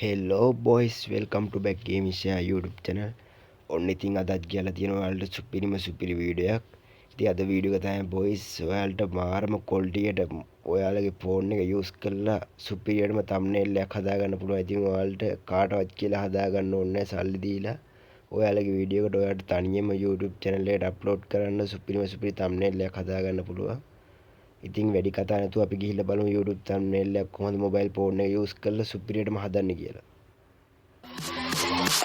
Hello boys, welcome to back Game Share YouTube channel. ඔන්න ඉතින් අදත් කියලා තියෙනවා ඔයාලට සුපිරි වීඩියෝ එකක්. ඉතින් අද වීඩියෝ එක තමයි boys ඔයාලට මාරම quality එකට ඔයාලගේ ෆෝන් එක use කරලා සුපිරියටම thumbnail එකක් හදාගන්න පුළුවන්. ඉතින් ඔයාලට කාටවත් කියලා හදාගන්න ඕනේ නැහැ සල්ලි දීලා. ඔයාලගේ වීඩියෝ එකට ඔයාලට තනියම YouTube channel එකට upload කරන්න සුපිරි thumbnail එකක් හදාගන්න පුළුවන්. ඉතින් වැඩි කතා නැතුව අපි ගිහිල්ලා බලමු YouTube thumbnail එක කොහොමද mobile phone එක use කරලා සුපිරියටම හදන්නේ කියලා.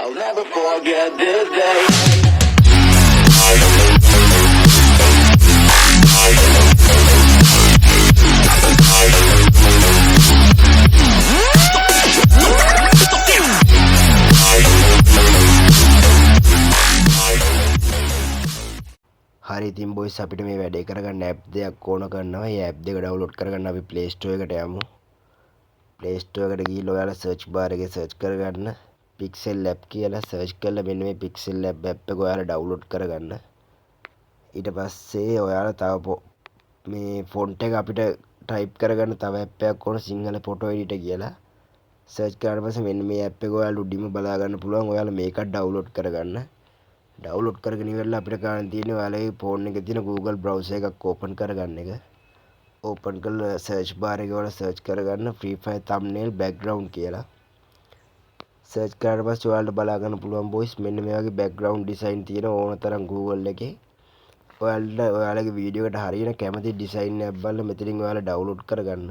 I'll never forget this day. හරි ඉතින් boys අපිට මේ වැඩේ කරගන්න app දෙකක් ඕන කරනවා. මේ app දෙක download කරගන්න අපි Play Store එකට යමු. Play Store එකට ගිහිල්ලා ඔයාලා search bar එකේ search කරගන්න Pixel app කියලා search කරලා මෙන්න මේ Pixel app එක ඔයාලා download කරගන්න. ඊට පස්සේ ඔයාලා තව මේ font එක අපිට type කරගන්න තව app එකක් ඕන සිංහල photo editor කියලා. search කරාට පස්සේ මෙන්න මේ app එක ඔයාලා උඩින්ම බලා ගන්න පුළුවන්. ඔයාලා මේකත් download කරගන්න. download කරගෙන ඉවරලා අපිට ගන්න තියෙන්නේ ඔයාලගේ phone එකේ තියෙන Google browser එකක් open කරගන්න එක. open කරලා search bar එකේ ඔයාලා search කරගන්න Free Fire thumbnail background කියලා. search කරාට පස්සේ ඔයාලට බලා ගන්න පුළුවන් boys මෙන්න මේ වගේ background design තියෙන ඕන තරම් Google එකේ. ඔයාලගේ වීඩියෝ එකට හරියන කැමති design එකක් බලලා මෙතනින් ඔයාලා download කරගන්න.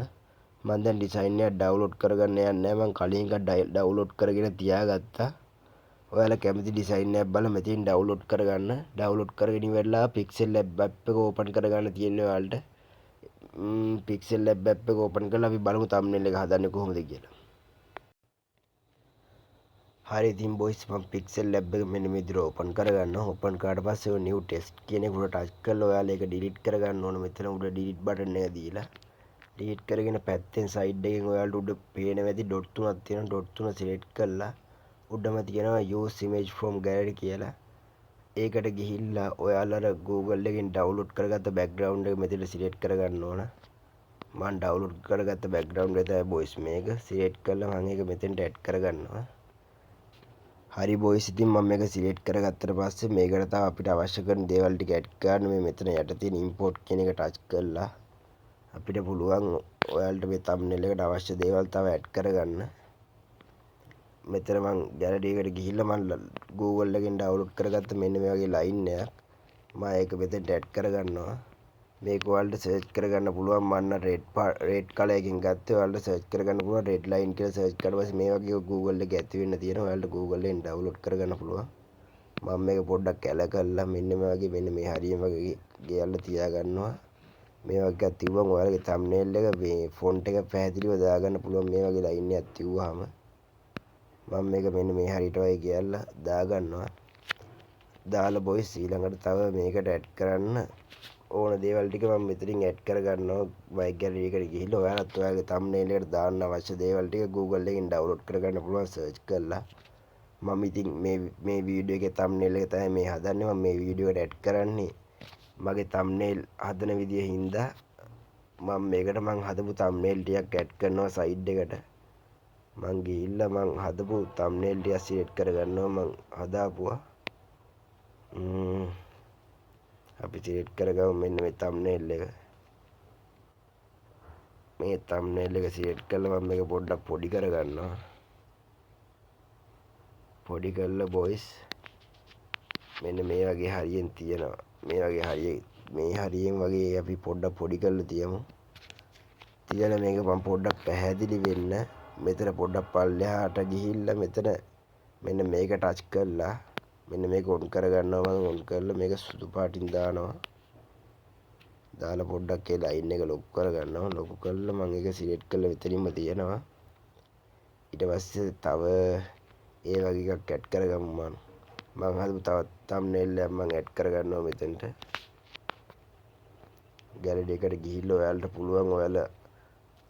මම දැන් design එක download කරගන්න යන්නේ නැහැ. මම කලින් එකක් download කරගෙන තියාගත්තා. ඔයාලා කැමති design එකක් බලලා මෙතනින් download කරගන්න. download කරගෙන ඉවරලා Pixel app එක open කරගන්න තියෙන්නේ ඔයාලට. Pixel app එක open කරලා අපි බලමු thumbnail එක හදන්නේ කොහොමද කියලා. හරි ඉතින් boys මම Pixel app එක මෙන්න මේ විදිහට open කරගන්නවා. open කරාට පස්සේ ඔය new test කියන එක උඩ touch කරලා ඔයාලා ඒක delete කරගන්න ඕන. මෙතන උඩ delete button එක දීලා delete කරගෙන පැත්තෙන් side එකෙන් ඔයාලට උඩ පේන වැඩි dot තුනක් තියෙනවා. dot තුන select කරලා උඩම තියෙනවා use image from gallery කියලා. ඒකට ගිහිල්ලා ඔයාලා Google එකෙන් download කරගත්ත background එක මෙතන select කරගන්න ඕන. මම download කරගත්ත background එක තමයි boys මේක. select කරලා මම ඒක මෙතෙන්ට add කරගන්නවා. හරි boys ඉතින් මම මේක select කරගත්තට පස්සේ මේකට තව අපිට අවශ්‍ය කරන දේවල් ටික add කරන්න මේ මෙතන යට තියෙන import කියන එක touch කරලා අපිට පුළුවන් ඔයාලට මේ thumbnail එකට අවශ්‍ය දේවල් තව add කරගන්න. මෙතන මම gallery එකට ගිහිල්ලා මම Google එකෙන් download කරගත්ත මෙන්න මේ වගේ line එකක් මම ඒක මෙතෙන්ට add කරගන්නවා. මේක ඔයාලට search කරගන්න පුළුවන්. මම red color එකකින් ගත්තේ. ඔයාලට search කරගන්න පුළුවන් red line කියලා search කරලා පස්සේ මේ වගේ Google එකේ ඇති වෙන්න තියෙනවා. ඔයාලට Google එකෙන් download කරගන්න පුළුවන්. මම මේක පොඩ්ඩක් කැල කරලා මෙන්න මේ වගේ මෙන්න මේ හරියම වගේ ගියල්ලා තියා ගන්නවා. මේ වගේ තියුවම ඔයාලගේ thumbnail එක මේ font එක පැහැදිලිව දාගන්න පුළුවන්. මේ වගේ line එකක් තියුවාම මම මේක මෙන්න මේ හරියට වගේ ගියල්ලා දාගන්නවා. දාලා boys ඊළඟට තව මේකට add කරන්න ඕන දේවල් ටික මම මෙතනින් add කරගන්නවා. my gallery එකට ගිහිල්ලා ඔයාලත් ඔයාලගේ thumbnail එකට දාන්න අවශ්‍ය දේවල් ටික Google එකෙන් download කරගන්න පුළුවන් search කරලා. මම ඉතින් මේ වීඩියෝ එකේ thumbnail එක තමයි මේ හදන්නේ. මම මේ වීඩියෝ එකට add කරන්නේ මගේ thumbnail හදන විදිය හින්දා මම මේකට මං හදපු thumbnail ටිකක් add කරනවා side එකට. මං ගිහිල්ලා මං හදපු thumbnail ටික select කරගන්නවා. මං හදාපුවා අපි select කරගමු මෙන්න මේ thumbnail එක. මේ thumbnail එක select කරලා මම මේක පොඩ්ඩක් පොඩි කරගන්නවා. පොඩි කරලා boys මෙන්න මේ වගේ හරියෙන් තියෙනවා. මේ වගේ මේ හරියෙන් වගේ අපි පොඩ්ඩක් පොඩි කරලා තියමු. තියලා මේක මම පොඩ්ඩක් පැහැදිලි වෙන්න මෙතන පොඩ්ඩක් පල්ලෙහාට ගිහිල්ලා මෙතන මෙන්න මේක touch කරලා මෙන්න මේක on කරගන්නවා. මම on කරලා මේක සුදු පාටින් දානවා. දාලා පොඩ්ඩක් ඒ line එක ලොකු කරගන්නවා. ලොකු කරලා මම ඒක select කරලා මෙතනින්ම තියනවා. ඊට පස්සේ තව ඒ වගේ එකක් add කරගමු මම හදපු තවත් thumbnail එකක් මම add කරගන්නවා මෙතනට. gallery එකට ගිහිල්ලා ඔයාලට පුළුවන් ඔයාලා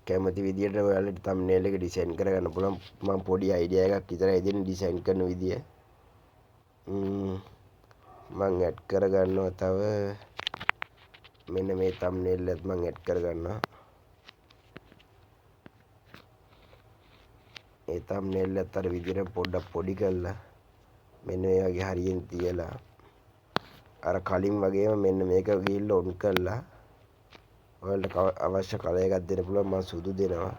කැමති විදියට ඔයාලට thumbnail එක design කරගන්න පුළුවන්. මම පොඩි idea එකක් විතරයි දෙන්නේ design කරන විදිය. මම add කරගන්නවා තව මෙන්න මේ thumbnail එකත් මම add කරගන්නවා. ඒ thumbnail එකත් අර විදිහට පොඩ්ඩක් පොඩි කරලා මෙන්න මේ වගේ හරියෙන් තියලා අර කලින් වගේම මෙන්න මේක ගිහිල්ලා ඔන් කරලා ඔයාලට අවශ්‍ය කලර් එකක් දෙන්න පුළුවන්. මම සුදු දෙනවා.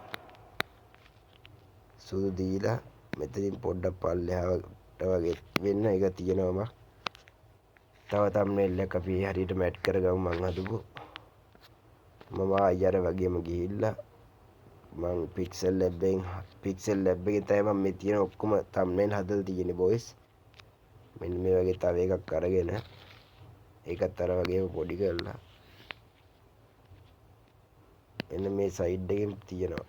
සුදු දීලා මෙතනින් පොඩ්ඩක් පල්ලෙහාට වගේ වෙන්න එක තියෙනවම තව thumbnail එකක් අපි හරියටම ඇඩ් කරගමු. මං හදපු මම අර වගේම ගිහිල්ලා මං පික්සල් ලැබ් එකෙන් තමයි මම මේ තියෙන ඔක්කොම thumbnail හදලා තියෙන්නේ බොයිස්. මෙන්න මේ වගේ තව එකක් අරගෙන ඒකත් අර වගේම පොඩි කරලා එන්න මේ සයිඩ් එකෙන් තියෙනවා.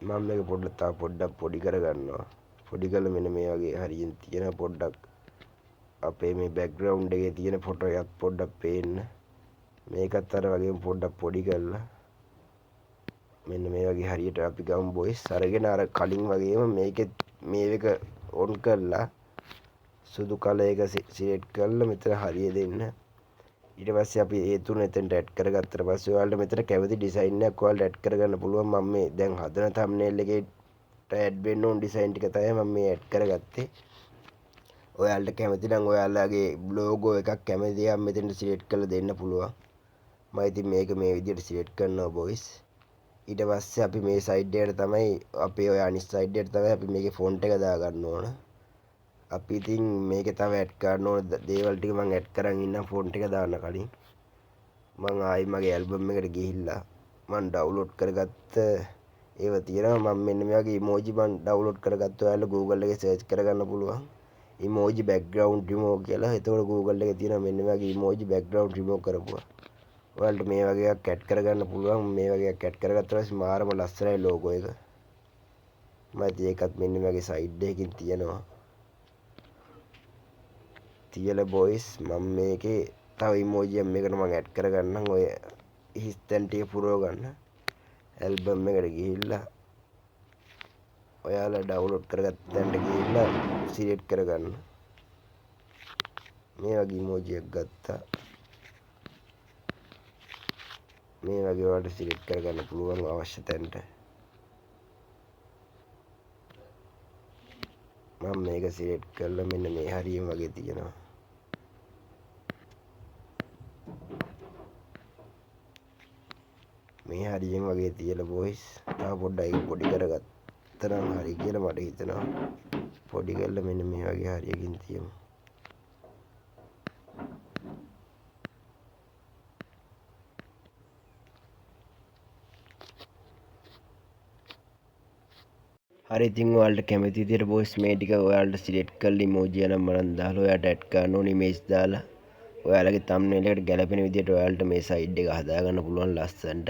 මම මේක පොඩ්ඩක් පොඩි කරගන්නවා. පොඩි කරලා මෙන්න මේ වගේ හරියෙන් තියෙන පොඩ්ඩක් අපේ මේ බෑග්ග්‍රවුන්ඩ් එකේ තියෙන ෆොටෝ එකත් පොඩ්ඩක් පේන්න. මේකත් අර වගේම පොඩ්ඩක් පොඩි කරලා මෙන්න මේ වගේ හරියට අපි ගමු බොයිස්. අරගෙන අර කලින් වගේම මේකෙත් මේ එක ඔන් කරලා සුදු කලර් එක සිලෙක්ට් කරලා මෙතන හරිය දෙන්න. ඊට පස්සේ අපි ඒ තුන එතනට ඇඩ් කරගත්තට පස්සේ ඔයාලට මෙතන කැමති ඩිසයින් එකක් ඔයාලට ඇඩ් කරගන්න පුළුවන්. මම මේ දැන් හදන thumbnail එකේට ඇඩ් වෙන්න ඕන ඩිසයින් ටික තමයි මම මේ ඇඩ් කරගත්තේ. ඔයාලට කැමති නම් ඔයාලගේ ලෝගෝ එකක් කැමති නම් මෙතනට සිලෙක්ට් කරලා දෙන්න පුළුවන්. මම ඉතින් මේක මේ විදිහට සිලෙක්ට් කරනවා බොයිස්. ඊට පස්සේ අපි මේ සයිඩ් එකට තමයි අපේ ඔය අනිත් සයිඩ් එකට තමයි අපි මේකේ ෆොන්ට් එක දාගන්න ඕන. අපි ඉතින් මේකේ තව ඇඩ් කරන්න ඕන දේවල් ටික මම ඇඩ් කරන් ඉන්නම් ෆොන්ට් එක දාන්න කලින්. මම ආයි මගේ ඇල්බම් එකට ගිහිල්ලා මම ඩවුන්ලෝඩ් කරගත්ත ඒව තියෙනවා. මම මෙන්න මේ වගේ ඉමෝජි මම ඩවුන්ලෝඩ් කරගත්ත ඔයාලා Google එකේ සර්ච් කරගන්න පුළුවන්. ඉමෝජි බෑග්ග්‍රවුන්ඩ් රිමූව් කියලා. එතකොට Google එකේ තියෙනවා මෙන්න මේ වගේ ඉමෝජි බෑග්ග්‍රවුන්ඩ් රිමූව් කරපුවා. ඔයාලට මේ වගේ එකක් ඇඩ් කරගන්න පුළුවන්. මේ වගේ එකක් ඇඩ් කරගත්තා පස්සේ මාරම ලස්සනයි ලෝගෝ එක. මම ඉතින් ඒකත් මෙන්න මේ වගේ සයිඩ් එකකින් තියෙනවා. තියලා බොයිස් මම මේකේ තව ඉමෝජියක් මේකට මම ඇඩ් කරගන්නම්. ඔය හිස්තැන් ටික පුරව ගන්න. ඇල්බම් එකට ගිහිල්ලා ඔයාලා ඩවුන්ලෝඩ් කරගත්ත තැනට ගිහිල්ලා සිලෙක්ට් කරගන්න. මේ වගේ ඉමෝජියක් ගත්තා. මේ වගේ වලට සිලෙක්ට් කරගන්න පුළුවන් අවශ්‍ය තැනට. මම මේක සිලෙක්ට් කරලා මෙන්න මේ හරියම වගේ තියෙනවා. මේ හරියම වගේ තියලා බොයිස්. තව පොඩ්ඩක් ඒක පොඩි කරගත්තා නම් හරි කියලා මට හිතෙනවා. පොඩි කරලා මෙන්න මේ වගේ හරියකින් තියමු. හරි ඉතින් ඔයාලට කැමති විදිහට බොයිස් මේ ටික ඔයාලට සිලෙක්ට් කරලා ඉමෝජි නම් මම දාලා ඔයාලට ඇඩ් කරන්න ඕනේ ඉමේජ් දාලා ඔයාලගේ thumbnail එකට ගැලපෙන විදිහට ඔයාලට මේ සයිඩ් එක හදාගන්න පුළුවන් ලස්සනට.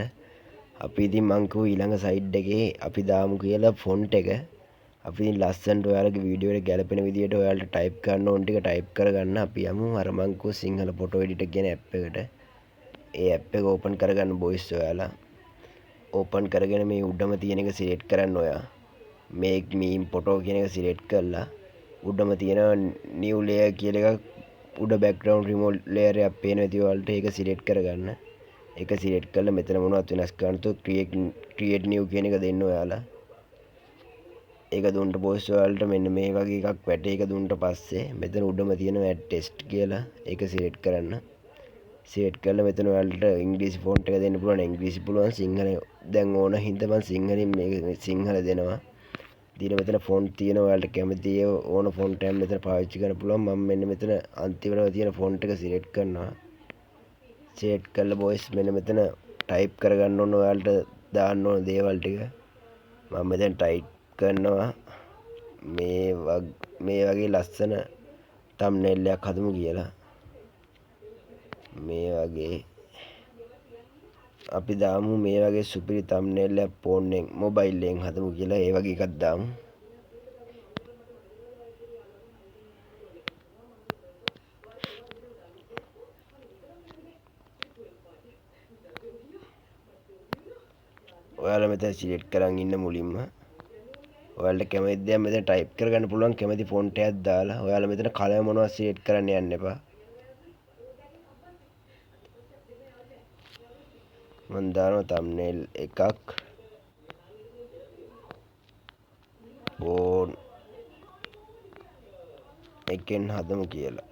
අපි ඉතින් මං කිව්ව ඊළඟ සයිඩ් එකේ අපි දාමු කියලා ෆොන්ට් එක. අපි ඉතින් ලස්සනට ඔයාලගේ වීඩියෝ එකට ගැලපෙන විදිහට ඔයාලට ටයිප් කරන්න ඕන ටික ටයිප් කරගන්න. අපි යමු අර මං කිව්ව සිංහල ෆොටෝ එඩිටර් කියන ඇප් එකට. ඒ ඇප් එක ඕපන් කරගන්න බොයිස් ඔයාලා. ඕපන් කරගෙන මේ උඩම තියෙන එක සිලෙක්ට් කරන්න ඔයා. මේක් මීම් ෆොටෝ කියන එක සිලෙක්ට් කරලා උඩම තියෙන නිව් ලේයර් කියලා එකක් උඩ බෑග්ග්‍රවුන්ඩ් රිමූව් ලේයර් එකක් පේනවා ඉතින් ඔයාලට ඒක සිලෙක්ට් කරගන්න. ඒක සිලෙක්ට් කරලා මෙතන මොනවද වෙනස් කරන්න තු ක්‍රියේට් නිව් කියන එක දෙන්න ඔයාලා. ඒක දුන්නට බොයිස් ඔයාලට මෙන්න මේ වගේ එකක් වැටේ. ඒක දුන්නට පස්සේ මෙතන උඩම තියෙනවා ඇඩ් ටෙස්ට් කියලා. ඒක සිලෙක්ට් කරන්න. සිලෙක්ට් කරලා මෙතන ඔයාලට ඉංග්‍රීසි ෆොන්ට් එක දෙන්න පුළුවන්. ඉංග්‍රීසි පුළුවන්. සිංහල දැන් ඕන හින්දා මම සිංහලෙන් මේක සිංහල දෙනවා. දීලා මෙතන ෆොන්ට් තියෙනවා. ඔයාලට කැමති ඕන ෆොන්ට් එකක් මෙතන පාවිච්චි කරන්න පුළුවන්. මම මෙන්න මෙතන අන්තිමටම තියෙන ෆොන්ට් එක සිලෙක්ට් කරනවා. සිලෙක්ට් කරලා බොයිස් මෙන්න මෙතන ටයිප් කරගන්න ඕන ඔයාලට දාන්න ඕන දේවල් ටික. මම මෙතන ටයිප් කරනවා මේ වගේ ලස්සන thumbnail එකක් හදමු කියලා. මේ වගේ අපි දාමු මේ වගේ සුපිරි thumbnail එකක් ෆෝන් එකෙන් මොබයිල් එකෙන් හදමු කියලා. ඒ වගේ එකක් දාමු. ඔයාලා මෙතන සිලෙක්ට් කරන් ඉන්න මුලින්ම ඔයාලට කැමති දේ මෙතන ටයිප් කරගන්න පුළුවන්. කැමති ෆොන්ට් එකක් දාලා ඔයාලා මෙතන කලර් මොනවද සිලෙක්ට් කරන්න යන්න එපා. මම දානවා thumbnail එකක් ෆෝන් එකෙන් හදමු කියලා.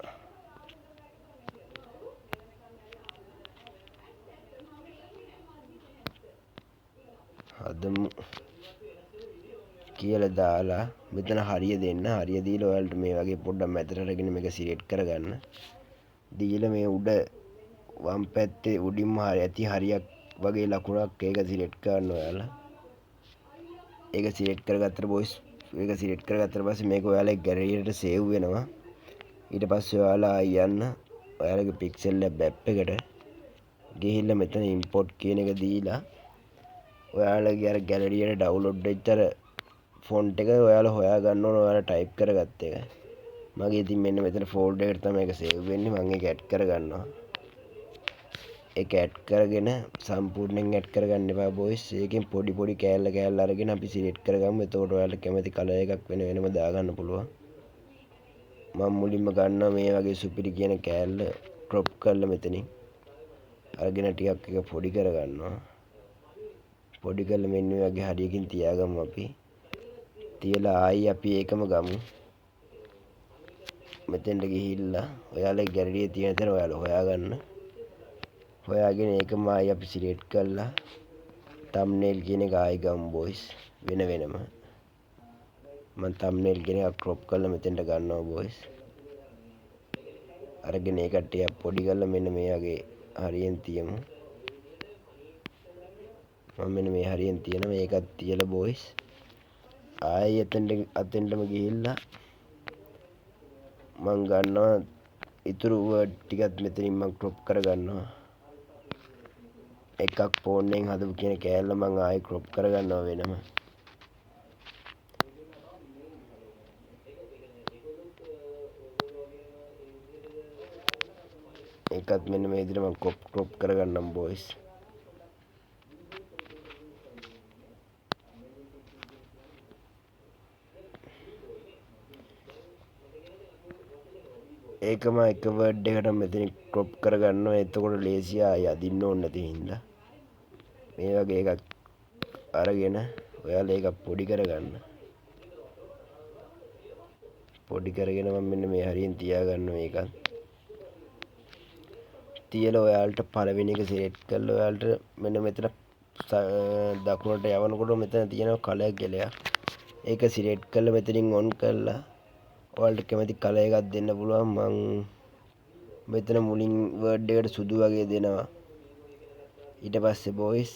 හදමු කියලා දාලා මෙතන හරිය දෙන්න. හරිය දීලා ඔයාලට මේ වගේ පොඩ්ඩක් මැදට අරගෙන මේක සිලෙක්ට් කරගන්න. දීලා මේ උඩ වම් පැත්තේ උඩින්ම ඇති හරියක් වගේ ලකුණක් ඒක සිලෙක්ට් කරන්න ඔයාලා. ඒක සිලෙක්ට් කරගත්තට බොයිස් ඒක සිලෙක්ට් කරගත්තට පස්සේ මේක ඔයාලගේ ගැලරියට සේව් වෙනවා. ඊට පස්සේ ඔයාලා යන්න ඔයාලගේ පික්සල් ලැබ් ඇප් එකට ගිහිල්ලා මෙතන ඉම්පෝට් කියන එක දීලා ඔයාලගේ අර ගැලරියට ඩවුන්ලෝඩ් වෙච්ච අර ෆොන්ට් එක ඔයාලා හොයා ගන්න ඕන. ඔයාලා ටයිප් කරගත්ත එක. මගේ ඉතින් මෙන්න මෙතන ෆෝල්ඩර් එකට තමයි ඒක සේව් වෙන්නේ. මම ඒක ඇඩ් කරගන්නවා. ඒක ඇඩ් කරගෙන සම්පූර්ණයෙන් ඇඩ් කරගන්න එපා බොයිස්. ඒකෙන් පොඩි පොඩි කෑල්ල අරගෙන අපි සිලෙක්ට් කරගමු. එතකොට ඔයාලට කැමති කලර් එකක් වෙනම දාගන්න පුළුවන්. මම මුලින්ම ගන්නවා මේ වගේ සුපිරි කියන කෑල්ල ක්‍රොප් කරලා මෙතනින් අරගෙන ටිකක් එක පොඩි කරගන්නවා. පොඩි කරලා මෙන්න මේ වගේ හරියකින් තියාගමු අපි. තියලා ආයි අපි ඒකම ගමු. මෙතෙන්ට ගිහිල්ලා ඔයාලගේ ගැලරියේ තියෙන තැන ඔයාලා හොයාගන්න. හොයාගෙන ඒකම ආයි අපි සිලෙක්ට් කරලා thumbnail කියන එක ආයි ගමු බොයිස්. වෙනම මම thumbnail කියන එක ක්‍රොප් කරලා මෙතෙන්ට ගන්නවා බොයිස්. අරගෙන ඒකට ටිකක් පොඩි කරලා මෙන්න මේ වගේ හරියෙන් තියමු. මම මෙන්න මේ හරියෙන් තියෙනවා. මේකත් තියලා බොයිස්. ආයි අතෙන්ටම ගිහිල්ලා මම ගන්නවා ඉතුරු වර්ඩ් ටිකත් මෙතනින් මම ක්‍රොප් කරගන්නවා. එකක් ෆෝන් එකෙන් හදපු කියන කෑල්ල මම ආයි ක්‍රොප් කරගන්නවා වෙනම. ඒකත් මෙන්න මේ විදිහට මම ක්‍රොප් කරගන්නම් බොයිස්. ඒකම එක වර්ඩ් එකට මෙතන ක්‍රොප් කරගන්නවා. එතකොට ලේසියි ආයි අදින්න ඕනේ නැති හින්දා. මේ වගේ එකක් අරගෙන ඔයාලා ඒක පොඩි කරගන්න. පොඩි කරගෙන මම මෙන්න මේ හරියෙන් තියාගන්නවා ඒකත්. තියලා ඔයාලට පළවෙනි එක සිලෙක්ට් කරලා ඔයාලට මෙන්න මෙතන දකුණට යවනකොට මෙතන තියෙනවා කලර් කෙලයක්. ඒක සිලෙක්ට් කරලා මෙතනින් ඔන් කරලා ඔයාලට කැමති කලර් එකක් දෙන්න පුළුවන්. මං මෙතන මුලින් වර්ඩ් එකට සුදු වගේ දෙනවා. ඊට පස්සේ බොයිස්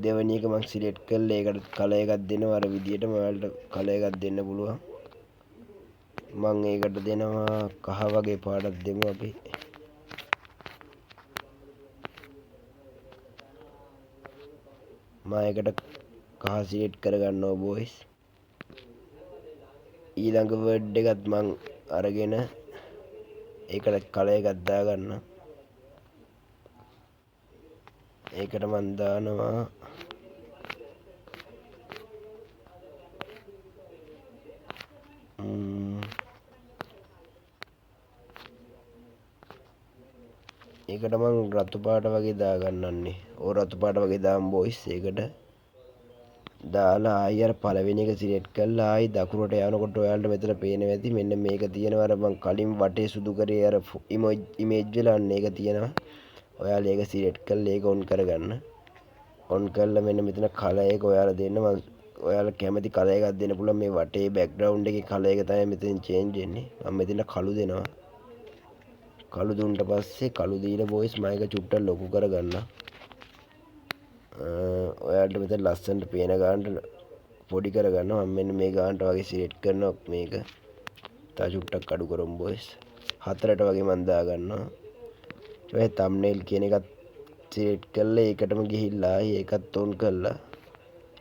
දෙවෙනි එක මං සිලෙක්ට් කරලා ඒකට කලර් එකක් දෙනවා. අර විදියටම ඔයාලට කලර් එකක් දෙන්න පුළුවන්. මං ඒකට දෙනවා කහ වගේ පාටක් දෙමු අපි. මම ඒකට කහ සිලෙක්ට් කරගන්නවා බොයිස්. ඊළඟ වර්ඩ් එකත් මං අරගෙන ඒකට කලර් එකක් දාගන්න. ඒකට මං දානවා ඒකට මං රතු පාට වගේ දාගන්නන්නේ. රතු පාට වගේ දාමු බොයිස්. ඒකට දාලා ආයි අර පළවෙනි එක සිලෙක්ට් කරලා ආයි දකුණට යනකොට ඔයාලට මෙතන පේනවා ඇති මෙන්න මේක තියෙනවා. අර මං කලින් වටේ සුදු කරේ අර ඉමේජ් වල අන්න ඒක තියෙනවා. ඔයාලා ඒක සිලෙක්ට් කරලා ඒක ඔන් කරගන්න. ඔන් කරලා මෙන්න මෙතන කලර් එක ඔයාලා දෙන්න. මං ඔයාලා කැමති කලර් එකක් දෙන්න පුළුවන්. මේ වටේ බෑග්ග්‍රවුන්ඩ් එකේ කලර් එක තමයි මෙතෙන් චේන්ජ් වෙන්නේ. මම මෙතන කළු දෙනවා. කළු දුන්නට පස්සේ කළු දීලා බොයිස් මම එක චුට්ටක් ලොකු කරගන්න. ඔයාලට මෙතන ලස්සනට පේන ගානට පොඩි කරගන්න. මම මෙන්න මේ ගානට වගේ සිලෙක්ට් කරනවා. මේක තව චුට්ටක් අඩු කරමු බොයිස්. 4ට වගේ මම දාගන්නවා. ඊට පස්සේ thumbnail කියන එකත් සිලෙක්ට් කරලා ඒකටම ගිහිල්ලා ඒකත් ඔන් කරලා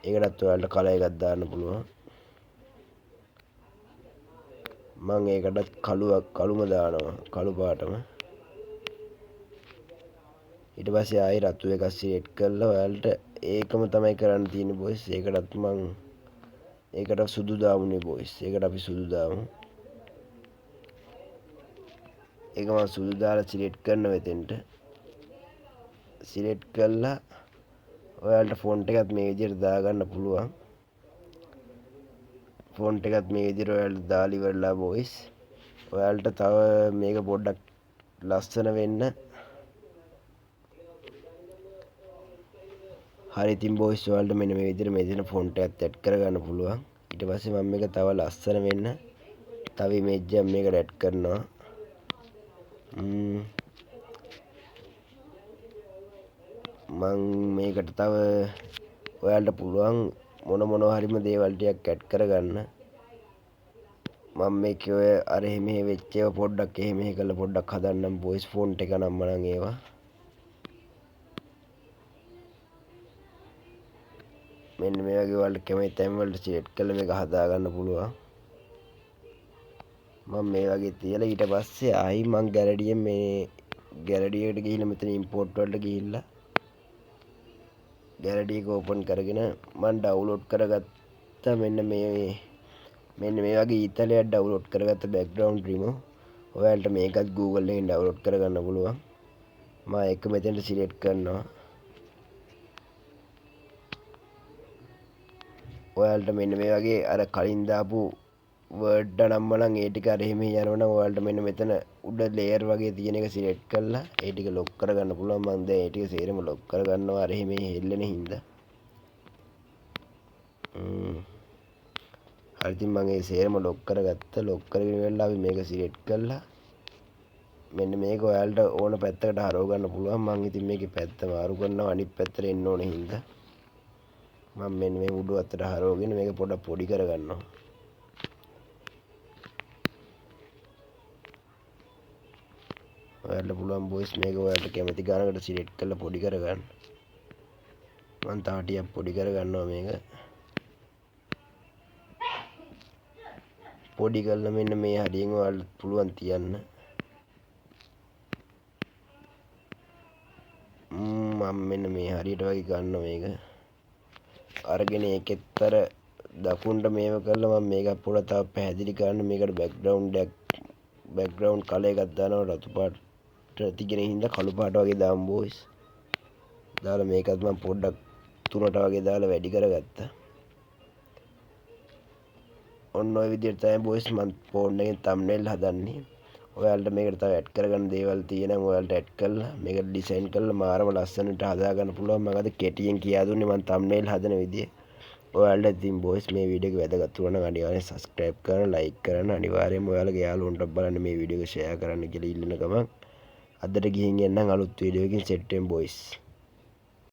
ඒකටත් ඔයාලට කලර් එකක් දාන්න පුළුවන්. මම ඒකටත් කළුම දානවා. කළු පාටම. ඊට පස්සේ ආයෙ රතු එකක් සිලෙක්ට් කරලා ඔයාලට ඒකම තමයි කරන්න තියෙන්නේ බොයිස්. ඒකටත් මං ඒකට සුදු දාමුනේ බොයිස්. ඒකට අපි සුදු දාමු. ඒක මම සුදු දාලා සිලෙක්ට් කරනවා එතෙන්ට. සිලෙක්ට් කරලා ඔයාලට ෆොන්ට් එකත් මේ විදිහට දාගන්න පුළුවන්. ෆොන්ට් එකත් මේ විදිහට ඔයාලට දාලා ඉවරලා බොයිස්. ඔයාලට තව මේක පොඩ්ඩක් ලස්සන වෙන්න හරි ඉතින් බොයිස් ඔයාලට මෙන්න මේ විදිහට මේ දෙන ෆොන්ට් එකත් ඇඩ් කරගන්න පුළුවන්. ඊට පස්සේ මම මේක තව ලස්සන වෙන්න තව ඉමේජ් එකක් මේකට ඇඩ් කරනවා. මං මේකට තව ඔයාලට පුළුවන් මොනවා හරිම දේවල් ටිකක් ඇඩ් කරගන්න. මම මේකේ ඔය අර එහෙම වෙච්ච ඒවා පොඩ්ඩක් එහෙම කරලා පොඩ්ඩක් හදන්නම් වොයිස් ෆොන්ට් එක නම්මනම් ඒවා. මෙන්න මේ වගේ ඔයාලට කැමති තැන් වලට සෙට් කරලා මේක හදා ගන්න පුළුවන්. මම මේ වගේ තියලා ඊට පස්සේ ආයි මං ගැලරියෙන් මේ ගැලරියට ගිහිල්ලා මෙතන ඉම්පෝට් වලට ගිහිල්ලා ගැලරි එක ඕපන් කරගෙන මම ඩවුන්ලෝඩ් කරගත්ත මෙන්න මේ වගේ ඊතලයක් ඩවුන්ලෝඩ් කරගත්ත බෑග්ග්‍රවුන්ඩ් රිමූව්. ඔයාලට මේකත් Google එකෙන් ඩවුන්ලෝඩ් කරගන්න පුළුවන්. මම ඒක මෙතනට සිලෙක්ට් කරනවා. ඔයාලට මෙන්න මේ වගේ අර කලින් දාපු වර්ඩ් නම්මනම් ඒ ටික අර එහෙම යනවනම් ඔයාලට මෙන්න මෙතන උඩ ලේයර් වගේ තියෙන එක සිලෙක්ට් කරලා ඒ ටික ලොක් කරගන්න පුළුවන්. මම දැන් ඒ ටික සේරම ලොක් කරගන්නවා අර එහෙම හෙල්ලෙන හින්දා. හරි ඉතින් මම ඒ සේරම ලොක් කරගත්ත. ලොක් කරගෙන ඉවරලා අපි මේක සිලෙක්ට් කරලා මෙන්න මේක ඔයාලට ඕන පැත්තකට හරව ගන්න පුළුවන්. මම ඉතින් මේකේ පැත්ත මාරු කරනවා අනිත් පැත්තට එන්න ඕන හින්දා. මම මෙන්න මේ උඩු අතට හරවගෙන මේක පොඩ්ඩක් පොඩි කරගන්නවා. ඔයාලට පුළුවන් බොයිස් මේක ඔයාලට කැමති ගානකට සිලෙක්ට් කරලා පොඩි කරගන්න. මම තව ටිකක් පොඩි කරගන්නවා මේක. පොඩි කරලා මෙන්න මේ හරියෙන් ඔයාලට පුළුවන් තියන්න. මම මෙන්න මේ හරියට වගේ ගන්න මේක. අරගෙන ඒකෙත් අර දකුණට මේව කරලා මම මේක පොඩ්ඩක් තව පැහැදිලි කරන්න මේකට බෑග්ග්‍රවුන්ඩ් කලර් එකක් දානවා රතු පාට තියෙන හින්දා කළු පාට වගේ දාමු බොයිස්. දාලා මේකත් මම පොඩ්ඩක් 3ට වගේ දාලා වැඩි කරගත්තා. ඔන්න ඔය විදිහට තමයි බොයිස් මම ෆෝන් එකෙන් තම්බ්නේල් හදන්නේ. ඔයාලට මේකට තව ඇඩ් කරගන්න දේවල් තියෙනවා ඔයාලට ඇඩ් කරලා මේකට ඩිසයින් කරලා මාරම ලස්සනට හදා ගන්න පුළුවන්. මම අද කෙටියෙන් කියා දුන්නේ මම තම්බ්නේල් හදන විදිය. ඔයාලට ඉතින් බොයිස් මේ වීඩියෝ එක වැදගත් වුණා නම් අනිවාර්යෙන් subscribe කරන්න, like කරන්න, අනිවාර්යෙන්ම ඔයාලගේ යාළුවන්ට බලන්න මේ වීඩියෝ එක share කරන්න කියලා ඉල්ලන ගමන් අදට ගිහින් එන්නම් අලුත් වීඩියෝ එකකින් සෙට් වෙමු බොයිස්.